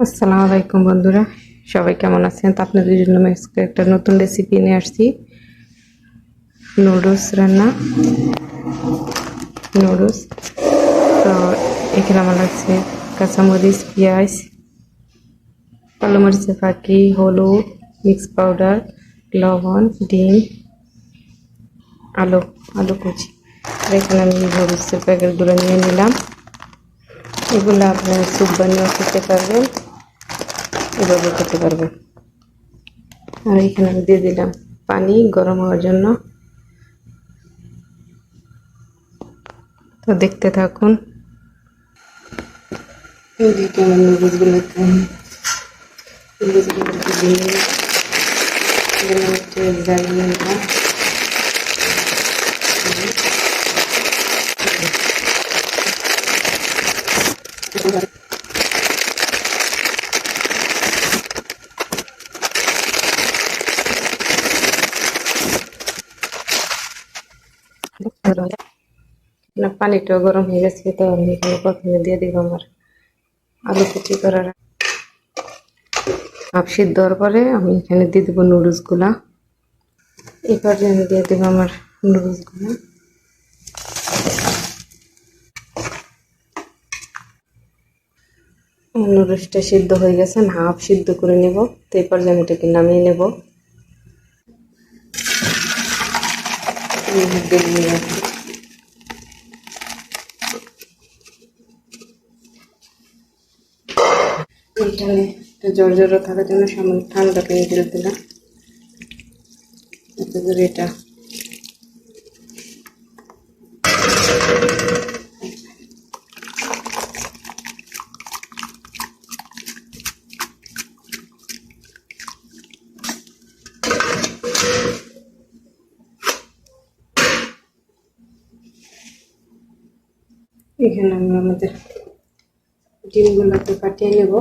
আসসালামু আলাইকুম বন্ধুরা, সবাই কেমন আছেন? তো আপনাদের জন্য আমি আজকে একটা নতুন রেসিপি নিয়ে আসছি। নুডলস রান্না। নুডলস। তো এখানে আমার লাগছে কাঁচামরিচ, পেঁয়াজ, কালো মরিচের ফাঁকি, হলুদ, মিক্স পাউডার, লবণ, ডিম, আলু আলু কুচি। আর এখানে আমি নুডলসের প্যাকেটগুলো নিয়ে নিলাম। এগুলো আপনারা স্যুপ বানিয়েও খেতে পারবেন, এভাবে খেতে পারবেন। আর এখানে আমি দিয়ে দিলাম পানি গরম হওয়ার জন্য। তো দেখতে থাকুন। এদিকে আমার নুডলসগুলোকে দিয়ে জ্বালিয়ে নিলাম। পানিটাও গরম হয়ে গেছে, তো আমি এখানে প্রথমে দিয়ে দিব আমার আলু কুচি করার হাফ সিদ্ধ হওয়ার পরে আমি এখানে দিয়ে দেবো নুডলসগুলা। এবার আমি দিয়ে দেবো আমার নুডলসগুলো। নুডলসটা সিদ্ধ হয়ে গেছে, হাফ সিদ্ধ করে নেব। তো এই পর্যায়ে আমি এটাকে নামিয়ে নেব। এখানে জর্জর থাকার জন্য সামান্য ঠান্ডা পানি দিয়ে দিলাম, এতে করে এটা এখানে আমি আমাদের ডিমগুলোকে ফাটিয়ে নেব।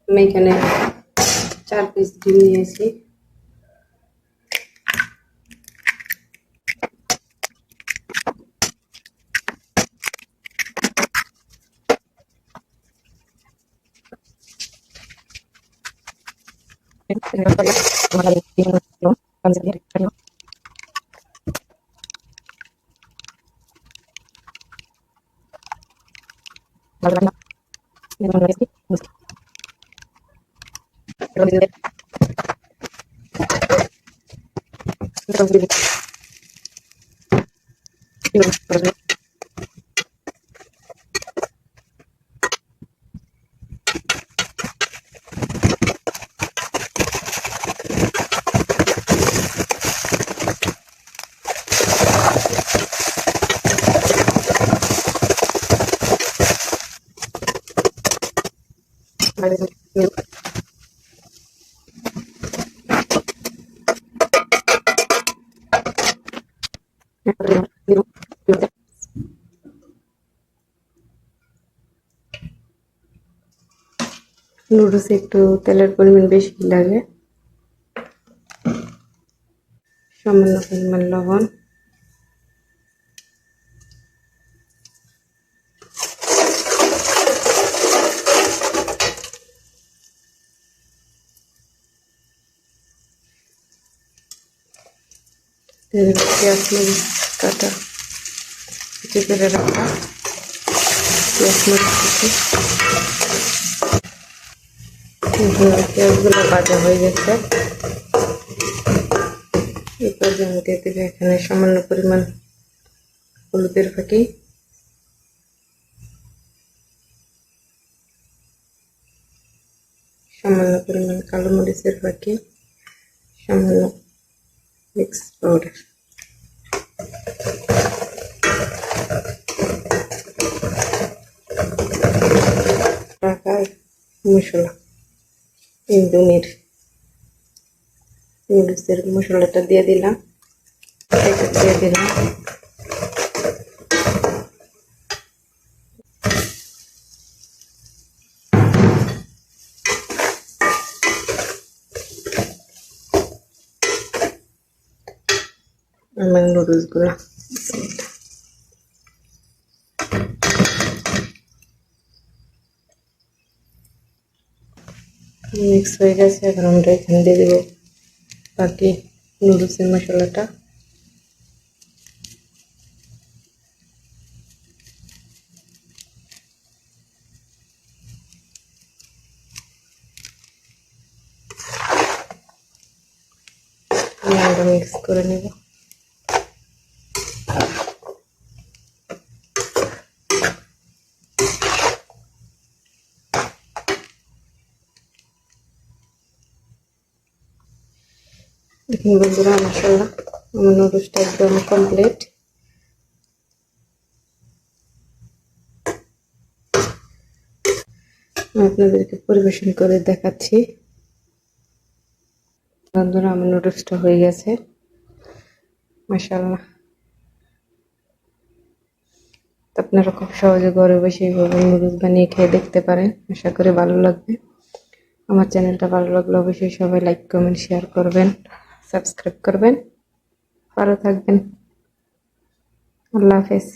আমি এখানে 4 পিস ডিম নিয়েছি। নুডলসে একটু তেলের পরিমাণ বেশি লাগে। সামান্য পরিমাণ লবণ, পেঁয়াজ মরিচ কাটা কুচি করে রাখা, পেঁয়াজ মরিচ কুচি। পেঁয়াজগুলো ভাজা হয়ে গেছে। এরপর আমি দিয়ে দেবো এখানে সামান্য পরিমাণ হলুদের ফাঁকি, সামান্য পরিমাণ কালো মরিচের ফাঁকি, সামান্য মিক্স পাউডার। টাকার মশলা ইন্দুমির নুডলসের মশলাটা দিয়ে দিলাম। এটা দিয়ে দিলাম। আমার নুডলসগুলো মিক্স হয়ে গেছে। এখন আমরা এখানে দিয়ে দেবো বাকি নুডলসের মশলাটা। আমরা মিক্স করে নেব। দেখুন বন্ধুরা, মাশাআল্লাহ আমার নুডলসটা একদম কমপ্লিট। আপনাদেরকে পরিবেশন করে দেখাচ্ছি। বন্ধুরা, আমার নুডলসটা হয়ে গেছে, মাশাআল্লাহ। আপনারা খুব সহজে ঘরে বসে এইভাবে নুডলস বানিয়ে খেয়ে দেখতে পারেন। আশা করি ভালো লাগবে। আমার চ্যানেলটা ভালো লাগলে অবশ্যই সবাই লাইক, কমেন্ট, শেয়ার করবেন, সাবস্ক্রাইব করবেন। ভালো থাকবেন। আল্লাহ হাফেজ।